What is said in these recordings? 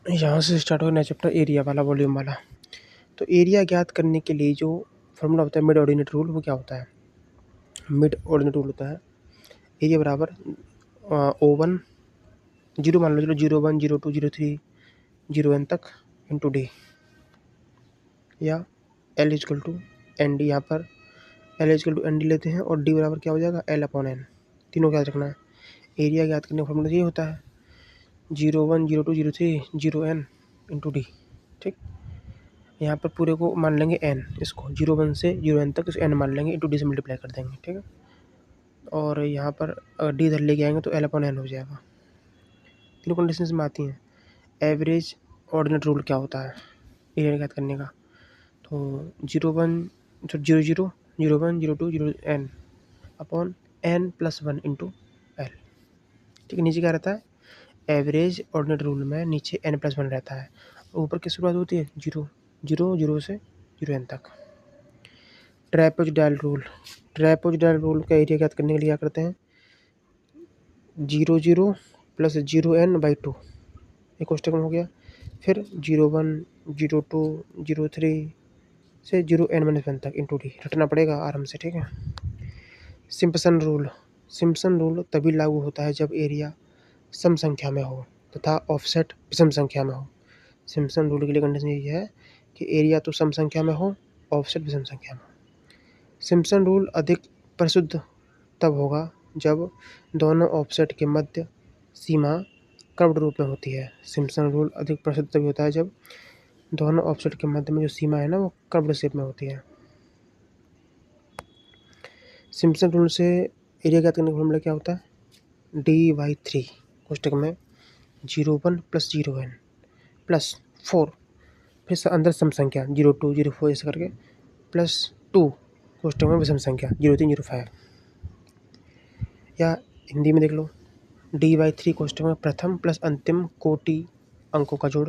यहाँ से स्टार्ट हो नया चैप्टर एरिया वाला, वॉल्यूम वाला। तो एरिया ज्ञात करने के लिए जो फॉर्मूला होता है मिड ऑर्डिनेट रूल, वो क्या होता है? मिड ऑर्डिनेट रूल होता है एरिया बराबर O1 जीरो मान लो, चलो 01 02 03 0n तक इंटू डी, या L is equal to N D. यहाँ पर L is equal to N D लेते हैं और डी बराबर क्या हो जाएगा? L upon N. तीनों का याद रखना है। एरिया ज्ञात करने का फॉर्मूला ये होता है 01 02 03 0n इंटू डी। ठीक, यहाँ पर पूरे को मान लेंगे n, इसको 01 से 0n तक इस n मान लेंगे, इंटू डी से मल्टीप्लाई कर देंगे। ठीक है, और यहाँ पर अगर डी इधर लेके आएंगे तो L अपॉन एन हो जाएगा। तीनों कंडीशन में आती हैं। एवरेज ऑर्डिनेट रूल क्या होता है एरिया ज्ञात करने का? तो 01 00 01 02 0n upon n plus 1 into L. ठीक है, नीचे क्या रहता है? एवरेज ऑर्डिनेट रूल में नीचे n प्लस 1 रहता है, ऊपर की शुरुआत होती है 0 से 0n तक। ट्रेपेजॉइडल रूल, ट्रेपेजॉइडल रूल का एरिया ज्ञात करने के लिए क्या करते हैं? 00 प्लस 0n/2 एक कोष्टक में हो गया, फिर 01 02 03 से 0n-1 तक इंटू डी, रटना पड़ेगा आराम से। ठीक है, सिम्पसन रूल, सिम्पसन रूल तभी लागू होता है जब एरिया सम संख्या में हो तथा ऑफसेट विषम संख्या में हो। सिम्पसन रूल के लिए कंडीशन यही है कि एरिया तो सम संख्या में हो, ऑफसेट विषम संख्या में हो। सिम्पसन रूल अधिक प्रसिद्ध तब होगा जब दोनों ऑफसेट के मध्य सीमा कर्व्ड रूप में होती है। सिम्पसन रूल अधिक प्रसिद्ध तभी होता है जब दोनों ऑफसेट के मध्य में जो सीमा है ना, वो कर्व्ड शेप में होती है। सिम्पसन रूल से एरिया ज्ञात करने का फॉर्मूला क्या होता है? dy/3 कोष्टक में 01 प्लस 0n प्लस 4, फिर अंदर सम संख्या 02 04 ऐसे करके, प्लस 2 कोष्टक में विषम संख्या 03 05। या हिंदी में देख लो, dy/3 कोष्टक में प्रथम प्लस अंतिम कोटि अंकों का जोड़,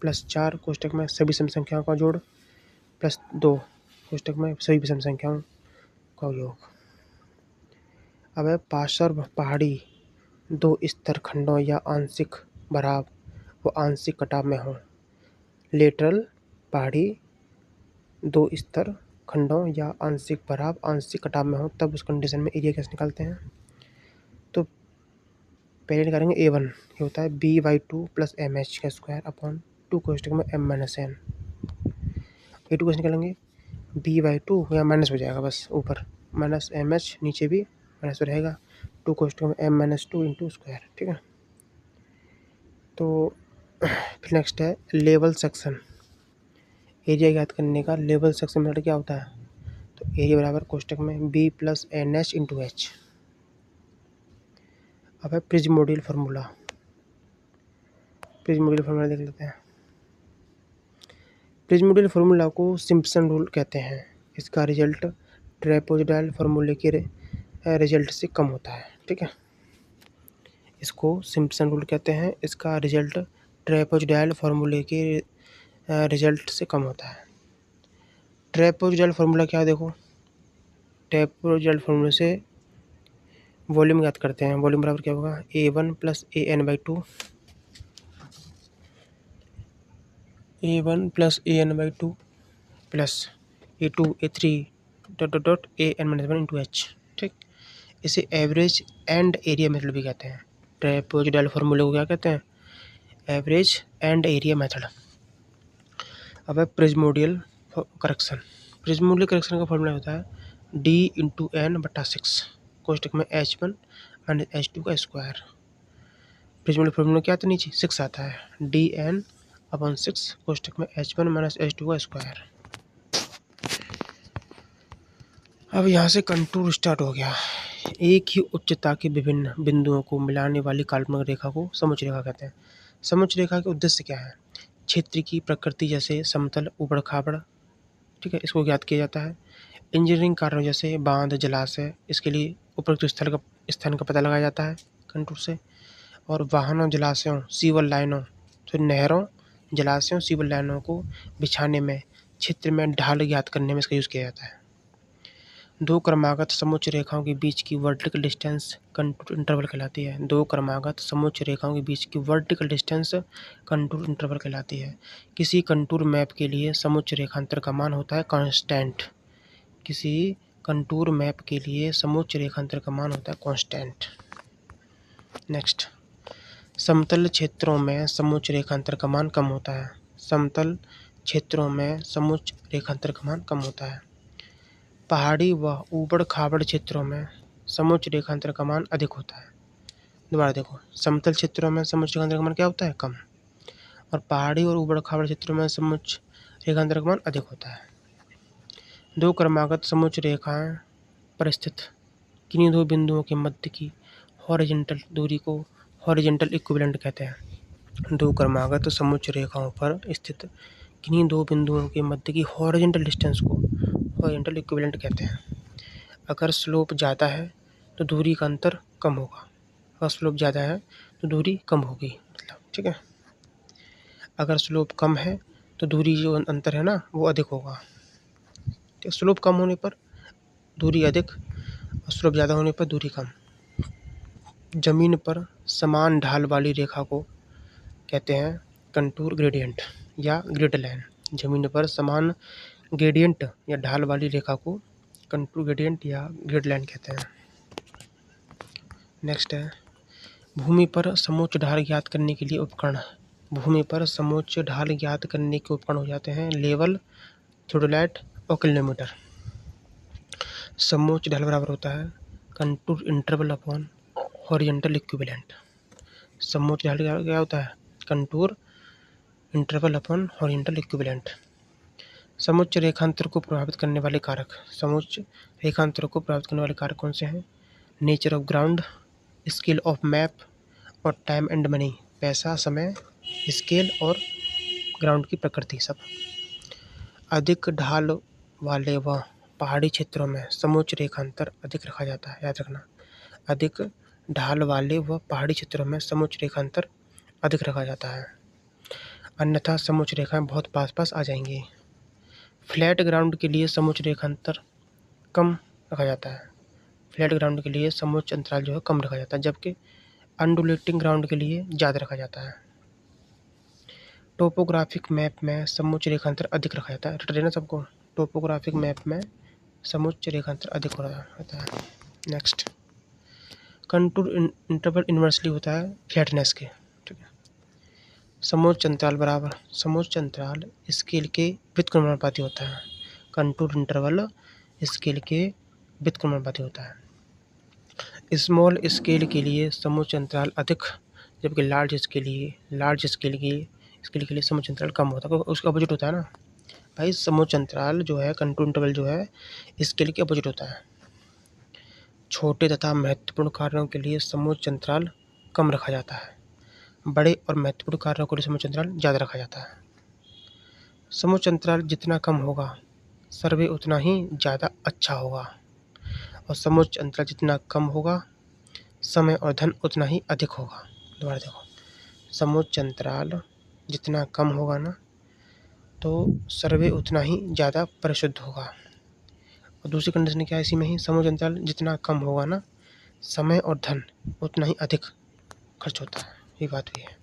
प्लस 4 कोष्टक में सभी सम संख्याओं का जोड़, प्लस 2 कोष्टक में सभी विषम संख्याओं का योग। अब है पार्श्व पहाड़ी दो स्तर खंडों या आंशिक भराव व आंशिक कटाव में हो। लेटरल पहाड़ी दो स्तर खंडों या आंशिक भराव आंशिक कटाव में हो, तब उस कंडीशन में एरिया कैसे निकालते हैं? तो पहले निकालेंगे A1, ये होता है B/2 प्लस MH का स्क्वायर अपॉन 2 कोष्टक में M-N। A2 कैसे निकालेंगे? B/2 या माइनस हो जाएगा बस, ऊपर माइनस MH, नीचे भी माइनस रहेगा, 2 कोष्टक में M-2 इंटू स्क्वायर। ठीक है, तो फिर नेक्स्ट है लेवल सेक्शन। एरिया ज्ञात करने का लेवल सेक्शन मेथड क्या होता है? तो एरिया बराबर कोष्टक में B plus NH into H। अब है प्रिज्मोडियल फार्मूला, प्रिज्मोडियल फार्मूला देख लेते हैं। प्रिज्मोडियल फार्मूला को सिम्पसन रूल कहते हैं। इसका रिजल्ट ट्रेपेजॉइडल फार्मूले के रिजल्ट से कम होता है। ठीक है, इसको सिम्पसन रूल कहते हैं, इसका रिजल्ट ट्रेपेजॉइडल फार्मूले के रिजल्ट से कम होता है। ट्रेपेजॉइडल फार्मूला क्या है? देखो, ट्रेपेजॉइडल फार्मूले से वॉल्यूम ज्ञात करते हैं। वॉल्यूम बराबर क्या होगा? A1 plus AN/2 A1 plus AN/2 plus A2 A3 dot AN-1 into H। ठीक, इसे एवरेज एंड एरिया मेथड भी कहते हैं। ट्रेपेजॉइडल फार्मूले को क्या कहते हैं? Average and area method. अब है प्रिज्मोडियल करेक्शन। प्रिज्मोडियल करेक्शन का फॉर्मूला होता है D इंटू N/6 कोष्टक में H1 माइनस H2 का स्क्वायर। प्रिज्मोडियल फार्मूला क्या आता है? नीचे 6 आता है, DN/6 कोष्टक में H1 माइनस H2 का स्क्वायर। अब यहाँ से कंटूर स्टार्ट हो गया। एक ही उच्चता के विभिन्न बिंदुओं को मिलाने वाली काल्पनिक रेखा को समुच्च रेखा कहते हैं। समुच्च रेखा के उद्देश्य क्या है? क्षेत्र की प्रकृति जैसे समतल, ऊबड़ खाबड़, ठीक है, इसको ज्ञात किया जाता है। इंजीनियरिंग कार्यों जैसे बांध, जलाशय, इसके लिए उपयुक्त स्थान का पता लगाया जाता है कंटूर से। और वाहनों, जलाशयों, सीवर लाइनों, तो नहरों, जलाशयों, सीवर लाइनों को बिछाने में, क्षेत्र में ढाल ज्ञात करने में इसका यूज़ किया जाता है। दो क्रमागत समोच्च रेखाओं के बीच की वर्टिकल डिस्टेंस कंटूर इंटरवल कहलाती है। दो क्रमागत समोच्च रेखाओं के बीच की वर्टिकल डिस्टेंस कंटूर इंटरवल कहलाती है। किसी कंटूर मैप के लिए समोच्च रेखांतर का मान होता है कांस्टेंट। किसी कंटूर मैप के लिए समोच्च रेखांतर का मान होता है कांस्टेंट। नेक्स्ट, समतल क्षेत्रों में समोच्च रेखांतर का मान कम होता है। समतल क्षेत्रों में समोच्च रेखांतर का मान कम होता है। पहाड़ी व ऊबड़ खाबड़ क्षेत्रों में समोच्च रेखांतर का मान अधिक होता है। दोबारा देखो, समतल क्षेत्रों में समोच्च रेखांतर का मान क्या होता है? कम। और पहाड़ी और ऊबड़ खाबड़ क्षेत्रों में समोच्च रेखांतर का मान अधिक होता है। दो क्रमागत समोच्च रेखाएं पर स्थित किन्हीं दो बिंदुओं के मध्य की हॉरिजॉन्टल दूरी को हॉरिजॉन्टल इक्विवेलेंट कहते हैं। दो क्रमागत समोच्च रेखाओं पर स्थित किन्हीं दो बिंदुओं के मध्य की हॉरिजॉन्टल डिस्टेंस को हॉरिजॉन्टल इक्विवेलेंट कहते हैं। अगर स्लोप ज़्यादा है तो दूरी का अंतर कम होगा। अगर स्लोप ज़्यादा है तो दूरी कम होगी, मतलब ठीक है। अगर स्लोप कम है तो दूरी जो अंतर है ना वो अधिक होगा। ठीक, स्लोप कम होने पर दूरी अधिक और स्लोप ज़्यादा होने पर दूरी कम। जमीन पर समान ढाल वाली रेखा को कहते हैं कंटूर ग्रेडियंट या ग्रिड लाइन। जमीन पर समान ग्रेडियंट या ढाल वाली रेखा को कंटूर ग्रेडियंट या ग्रिड लाइन कहते हैं। नेक्स्ट है, भूमि पर समोच्च ढाल ज्ञात करने के लिए उपकरण। भूमि पर समोच्च ढाल ज्ञात करने के उपकरण हो जाते हैं लेवल, थियोडोलाइट और किलोमीटर। समोच्च ढाल बराबर होता है contour interval upon horizontal equivalent. समोच्च ढाल क्या होता है? Contour interval upon horizontal equivalent. समोच्च रेखांतर को प्रभावित करने वाले कारक। समोच्च रेखांतर को प्रभावित करने वाले कारक कौन से हैं? Nature of ground, scale of map और टाइम एंड मनी। पैसा, समय, स्केल और ग्राउंड की प्रकृति सब। अधिक ढाल वाले व पहाड़ी क्षेत्रों में समोच्च रेखांतर अधिक रखा जाता है, याद रखना। अधिक ढाल वाले व पहाड़ी क्षेत्रों में समोच्च रेखांतर अधिक रखा जाता है, अन्यथा समोच्च रेखाएं बहुत पास पास आ जाएंगी। फ्लैट ग्राउंड के लिए समोच्च रेखांतर कम रखा जाता है। फ्लैट ग्राउंड के लिए समोच्च अंतराल जो है कम रखा जाता है, जबकि अंडुलेटिंग ग्राउंड के लिए ज़्यादा रखा जाता है। टोपोग्राफिक मैप में समोच्च रेखांतर अधिक रखा जाता है। रट लेना सबको, टोपोग्राफिक मैप में समोच्च रेखांतर अधिक होता है। नेक्स्ट, कंटूर इंटरवल इन्वर्सली होता है फ्लैटनेस के, ठीक है। समोच्च अंतराल बराबर समोच्च अंतराल स्केल के व्युत्क्रमानुपाती होता है। कंटूर इंटरवल स्केल के व्युत्क्रमानुपाती होता है। स्मॉल स्केल के लिए समोच्च अंतराल अधिक, जबकि लार्ज स्केल के लिए समोच्च अंतराल कम होता है। उसका अपोजिट होता है ना भाई, समोच्च अंतराल जो है कंटूर इंटरवल जो है स्केल के अपोजिट होता है। छोटे तथा महत्वपूर्ण कार्यों के लिए समोच्च अंतराल कम रखा जाता है, बड़े और महत्वपूर्ण कार्यों के लिए समोच्च अंतराल ज़्यादा रखा जाता है। समोच्च अंतराल जितना कम होगा सर्वे उतना ही ज़्यादा अच्छा होगा, और समोच्च अंतराल जितना कम होगा समय और धन उतना ही अधिक होगा। दोबारा देखो, समोच्च अंतराल जितना कम होगा ना तो सर्वे उतना ही ज़्यादा परिशुद्ध होगा, और दूसरी कंडीशन क्या है इसी में ही, समोच्च अंतराल जितना कम होगा ना समय और धन उतना ही अधिक खर्च होता है। ये बात भी है।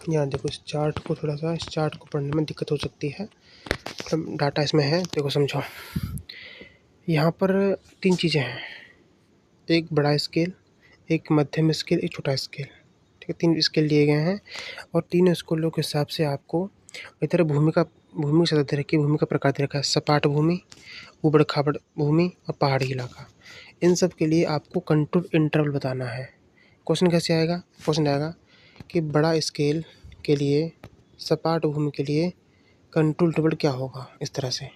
यहाँ देखो, इस चार्ट को थोड़ा सा, इस चार्ट को पढ़ने में दिक्कत हो सकती है, मतलब डाटा इसमें है, देखो समझो। यहाँ पर तीन चीज़ें हैं, एक बड़ा स्केल, एक मध्यम स्केल, एक छोटा स्केल, ठीक है। तीन स्केल लिए गए हैं और तीनों स्केलों के हिसाब से आपको इधर भूमि सतह दे रखी है, भूमि का प्रकार दे रखा है, सपाट भूमि, ऊबड़ खाबड़ भूमि और पहाड़ी इलाका। इन सब के लिए आपको कंटूर इंटरवल बताना है। क्वेश्चन कैसे आएगा? क्वेश्चन आएगा कि बड़ा स्केल के लिए, सपाट भूमि के लिए कंटूर इंटरवल क्या होगा, इस तरह से,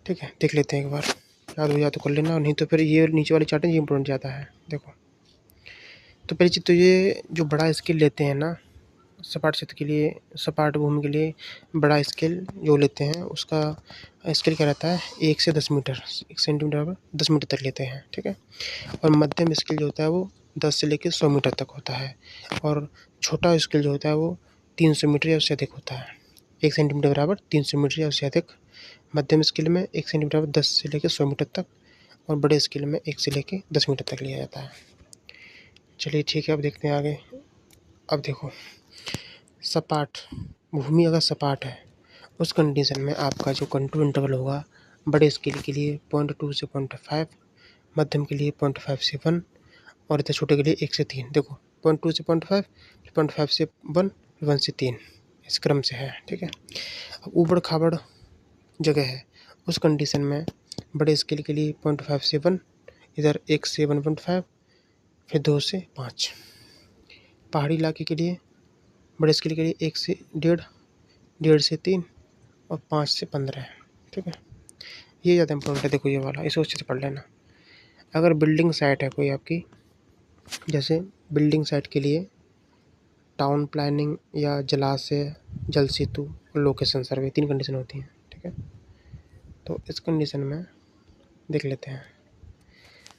ठीक है। देख लेते हैं एक बार, याद हो जाए तो कर लेना, और नहीं तो फिर ये नीचे वाली चार्ट है ये इंपॉर्टेंट ज़्यादा है। देखो, तो पहली चीज़ तो ये जो बड़ा स्केल लेते हैं ना सपाट क्षेत्र के लिए, सपाट भूमि के लिए बड़ा स्केल जो लेते हैं उसका स्केल क्या रहता है, 1 से 10 मीटर, 1 सेंटीमीटर पर 10 मीटर तक लेते हैं, ठीक है। और मध्यम स्केल जो होता है वो 10 से लेकर 100 मीटर तक होता है, और छोटा स्केल जो होता है वो 300 मीटर या उससे अधिक होता है। 1 सेंटीमीटर बराबर 300 मीटर या उससे अधिक। मध्यम स्केल में 1 सेंटीमीटर बराबर 10 से लेकर 100 मीटर तक, और बड़े स्केल में 1 से लेकर 10 मीटर तक लिया जाता है। चलिए ठीक है, अब देखते हैं आगे। अब देखो, सपाट भूमि अगर सपाट है उस कंडीशन में आपका जो कंटूर इंटरवल होगा बड़े स्केल के लिए 0.2 से 0.5, मध्यम के लिए 0.5 से 1, और इतने छोटे के लिए 1 से 3। देखो 0.2 से 0.5, 0.5 से 1, 1 से 3, इस क्रम से है। ठीक है। अब ऊबड़ खाबड़ जगह है उस कंडीशन में बड़े स्केल के लिए 0.5 से 1, इधर 1 से 1.5, फिर 2 से 5। पहाड़ी इलाके के लिए बड़े स्केल के लिए 1 से 1.5, 1.5 से 3, और 5 से 15 है। ठीक है, ये ज़्यादा इम्पोर्टेंट है। देखो ये वाला, इसे अच्छे से पढ़ लेना। अगर बिल्डिंग साइट है कोई आपकी, जैसे बिल्डिंग साइट के लिए टाउन प्लानिंग या जलाशय, जल सेतु और लोकेशन सर्वे, 3 कंडीशन होती हैं। ठीक है, तो इस कंडीशन में देख लेते हैं।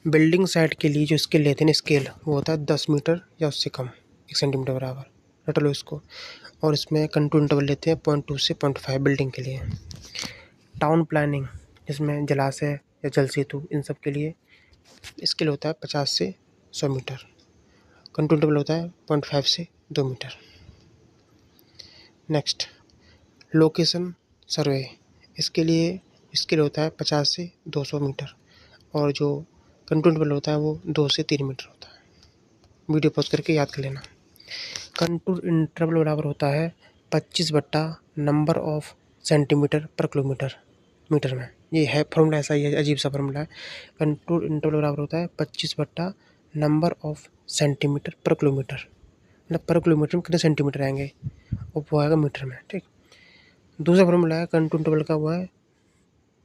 बिल्डिंग साइट के लिए जो स्केल लेते हैं, स्केल वो होता है 10 मीटर या उससे कम, 1 सेंटीमीटर बराबर, रट लो इसको। और इसमें कंटूर इंटरवल लेते हैं 0.2 से 0.5 बिल्डिंग के लिए। टाउन प्लानिंग जिसमें जलाशय या जल सेतु, इन सब के लिए स्केल होता है 50 से 100 मीटर। कंटूर इंटरवल होता है 0.5 से 2 मीटर। नेक्स्ट, लोकेशन सर्वे, इसके लिए स्केल होता है 50 से 200 मीटर, और जो कंटूर इंटरवल होता है वो 2 से 3 मीटर होता है। वीडियो पॉज करके याद कर लेना। कंटूर इंटरवल बराबर होता है 25 बट्टा नंबर ऑफ सेंटीमीटर पर किलोमीटर मीटर में। ये है फॉर्मूला, ऐसा ही है, अजीब सा फॉर्मूला है। कंटूर इंटरवल बराबर होता है 25 बट्टा नंबर ऑफ सेंटीमीटर पर किलोमीटर, मतलब पर किलोमीटर में कितने सेंटीमीटर आएंगे, और वो आएगा मीटर में। ठीक, दूसरा फॉर्मूला है कंटूर इंटरवल का, वो है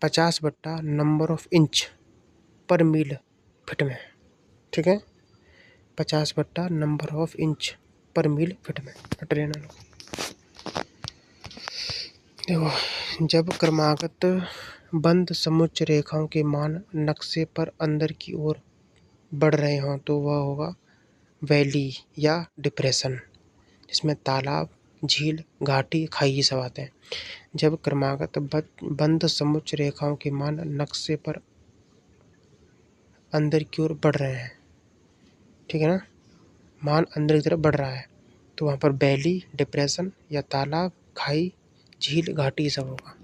50 बट्टा नंबर ऑफ इंच पर मील फिट में। ठीक है, 50 बट्टा नंबर ऑफ इंच पर मील फिट में। हट लेना लो। देखो, जब क्रमागत बंद समुच्च रेखाओं के मान नक्शे पर अंदर की ओर बढ़ रहे हों तो वह होगा वैली या डिप्रेशन, जिसमें तालाब, झील, घाटी, खाई ये सब आते हैं। जब क्रमागत बंद समुच्च रेखाओं के मान नक्शे पर अंदर की ओर बढ़ रहे हैं, ठीक है ना, मान अंदर की तरफ बढ़ रहा है, तो वहाँ पर वैली, डिप्रेशन या तालाब, खाई, झील, घाटी ये सब होगा।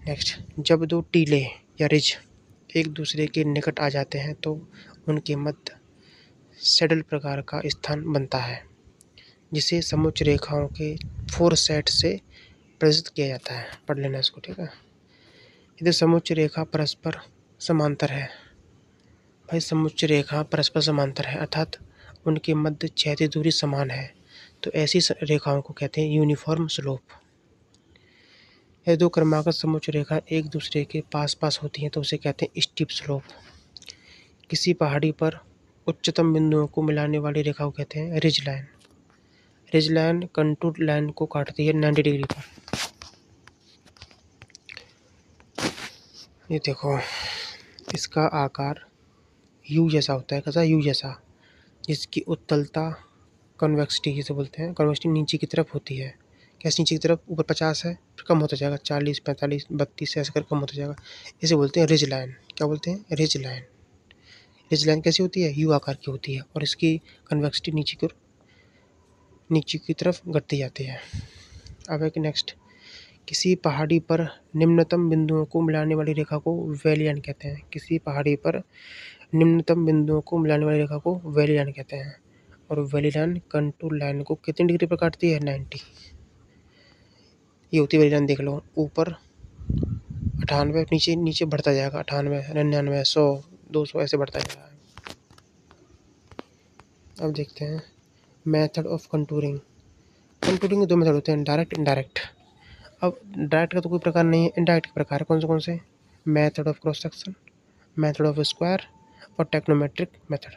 नेक्स्ट, जब दो टीले या रिज एक दूसरे के निकट आ जाते हैं तो उनके मध्य सैडल प्रकार का स्थान बनता है, जिसे समुच्च रेखाओं के फोरसेट से प्रदर्शित किया जाता है। पढ़ लेना इसको। ठीक है, यदि समुच्च रेखा परस्पर समांतर है, भाई समुच्च रेखा परस्पर समांतर है अर्थात उनके मध्य क्षैतिज दूरी समान है, तो ऐसी रेखाओं को कहते हैं यूनिफॉर्म स्लोप। यदि दो क्रमागत समुच्च रेखा एक दूसरे के पास पास होती हैं तो उसे कहते हैं स्टीप स्लोप। किसी पहाड़ी पर उच्चतम बिंदुओं को मिलाने वाली रेखा को कहते हैं ridge line. Ridge line contour line को काटती है 90 डिग्री पर। ये देखो, इसका आकार यू जैसा होता है, कैसा, यू जैसा, जिसकी उत्तलता कन्वेक्सिटी जिसे बोलते हैं, कन्वेक्सिटी नीचे की तरफ होती है। कैसे नीचे की तरफ, ऊपर 50 है फिर कम होता जाएगा, 40, 45, 32 ऐसे कर कम होता जाएगा। इसे बोलते हैं रिज लाइन। क्या बोलते हैं, रिज लाइन। रिज लाइन कैसी होती है, यू आकार की होती है, और इसकी कन्वेक्सिटी नीचे की तरफ घटती जाती है। अब एक नेक्स्ट, किसी पहाड़ी पर निम्नतम बिंदुओं को मिलाने वाली रेखा को वैली लाइन कहते हैं। किसी पहाड़ी पर निम्नतम बिंदुओं को मिलाने वाली रेखा को वैली लाइन कहते हैं, और वैली लाइन कंटूर लाइन को कितनी डिग्री पर काटती है, 90। ये होती है वैली लाइन, देख लो, ऊपर 98, नीचे नीचे बढ़ता जाएगा, 98, 99, 100, 200 ऐसे बढ़ता जाएगा। अब देखते हैं मेथड ऑफ कंटूरिंग। कंटूरिंग के 2 मेथड होते हैं, डायरेक्ट, इनडायरेक्ट। अब डायरेक्ट का तो कोई प्रकार नहीं है, इनडायरेक्ट के प्रकार कौन से, method of cross section, method of square और technometric method.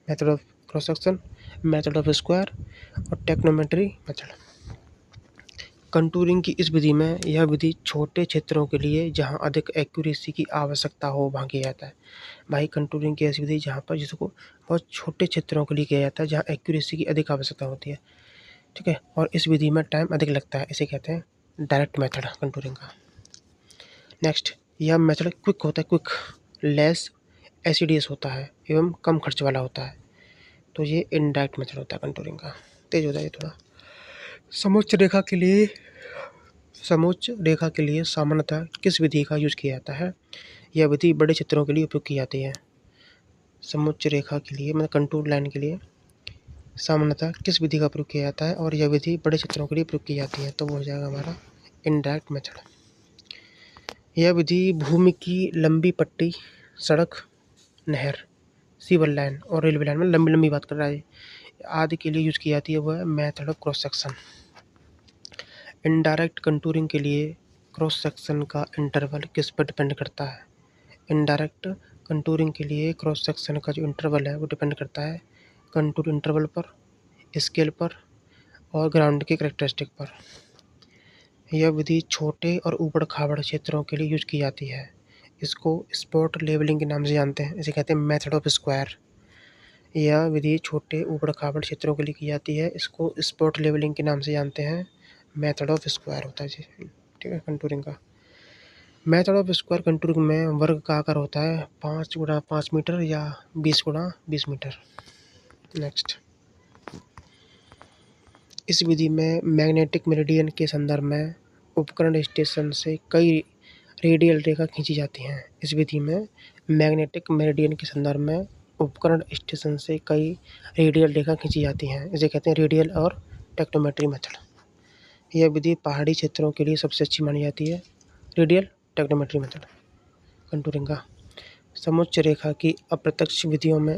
Method of cross section, method of square और टेक्नोमेट्री मेथड। कंटूरिंग की इस विधि में, यह विधि छोटे क्षेत्रों के लिए जहां अधिक एक्यूरेसी की आवश्यकता हो वहां किया जाता है। भाई कंटूरिंग की ऐसी विधि जहां पर जिसको बहुत छोटे क्षेत्रों के लिए किया जाता है, जहां एक्यूरेसी की अधिक आवश्यकता होती है। ठीक है, और इस विधि में टाइम अधिक लगता है, इसे कहते हैं डायरेक्ट मेथड कंटूरिंग का। नेक्स्ट, यह मेथड क्विक होता है, क्विक, लेस एसिडियस होता है एवं कम खर्च वाला होता है। तो ये इनडायरेक्ट मेथड होता है कंटूरिंग का। तेज होता है ये थोड़ा। समोच्च रेखा के लिए सामान्यतः किस विधि का यूज किया जाता है? यह विधि बड़े चित्रों के लिए उपयोग की जाती है। समोच्च रेखा के लिए मतलब कंटूर लाइन के लिए सामान्यतः किस विधि का प्रयोग किया जाता है और यह विधि बड़े चित्रों के लिए प्रयोग की जाती है? तो वो हो जाएगा हमारा इनडायरेक्ट मेथड। यह विधि भूमि की लंबी पट्टी, सड़क, नहर, सीवर लाइन और रेलवे लाइन में लंबी लंबी बात कर रहा है आदि के लिए यूज की जाती है, वह है method of cross section. Indirect contouring के लिए क्रॉस सेक्शन का इंटरवल किस पर डिपेंड करता है? इनडायरेक्ट कंटूरिंग के लिए क्रॉस सेक्शन का जो इंटरवल है वो डिपेंड करता है कंटूर इंटरवल पर, स्केल पर और ग्राउंड की कैरेक्टरिस्टिक पर। यह विधि छोटे और ऊबड़ खाबड़ क्षेत्रों के लिए यूज की जाती है। इसको स्पॉट लेवलिंग के नाम से जानते हैं, इसे कहते हैं मेथड ऑफ स्क्वायर। यह विधि छोटे ऊबड़ खाबड़ क्षेत्रों के लिए की जाती है, इसको स्पॉट लेवलिंग के नाम से जानते हैं, मेथड ऑफ स्क्वायर होता है जी। ठीक है, कंटूरिंग का मेथड ऑफ स्क्वायर कंटूरिंग में वर्ग का आकार होता है 5 × 5 मीटर या 20 × 20 मीटर। नेक्स्ट, इस विधि में मैग्नेटिक मेरिडियन के संदर्भ में उपकरण स्टेशन से कई रेडियल रेखा खींची जाती हैं। इस विधि में मैग्नेटिक मेरिडियन के संदर्भ में उपकरण स्टेशन से कई रेडियल रेखा खींची जाती हैं, इसे कहते हैं रेडियल और टेक्नोमेट्री मेथड। यह विधि पहाड़ी क्षेत्रों के लिए सबसे अच्छी मानी जाती है, रेडियल टेक्नोमेट्री मेथड कंटूरिंग का। समोच्च रेखा की अप्रत्यक्ष विधियों में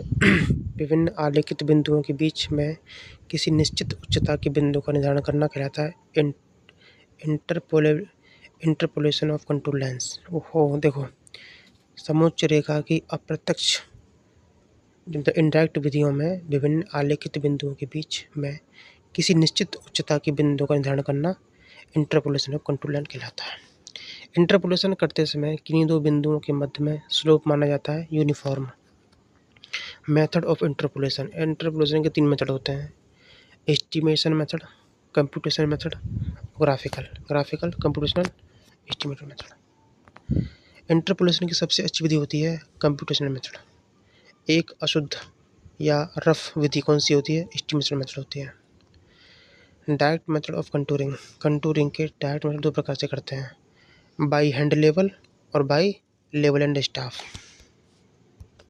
विभिन्न आलेखित बिंदुओं के बीच में किसी निश्चित उच्चता के बिंदु का निर्धारण करना कहलाता है इंटरपोलेशन ऑफ कंटूर लाइन्स। ओहो देखो, समोच्च रेखा की अप्रत्यक्ष इनडायरेक्ट विधियों में विभिन्न आलेखित बिंदुओं के बीच में किसी निश्चित उच्चता के बिंदु का निर्धारण करना इंटरपोलेशन ऑफ कंटूर लाइन कहलाता है। इंटरपोलेशन करते समय किन्हीं दो बिंदुओं के मध्य में स्लोप माना जाता है यूनिफॉर्म। मेथड ऑफ इंटरपोलेशन के 3 मेथड होते हैं, estimation method, computation method, graphical computational estimation method. Interpolation की सबसे अच्छी विधि होती है कंप्यूटेशनल मेथड। एक अशुद्ध या रफ विधि कौन सी होती है? एस्टिमेशन मेथड होती है। डायरेक्ट मेथड ऑफ कंटूरिंग के डायरेक्ट मेथड 2 प्रकार से करते हैं, बाई हैंड लेवल और बाई लेवल एंड स्टाफ।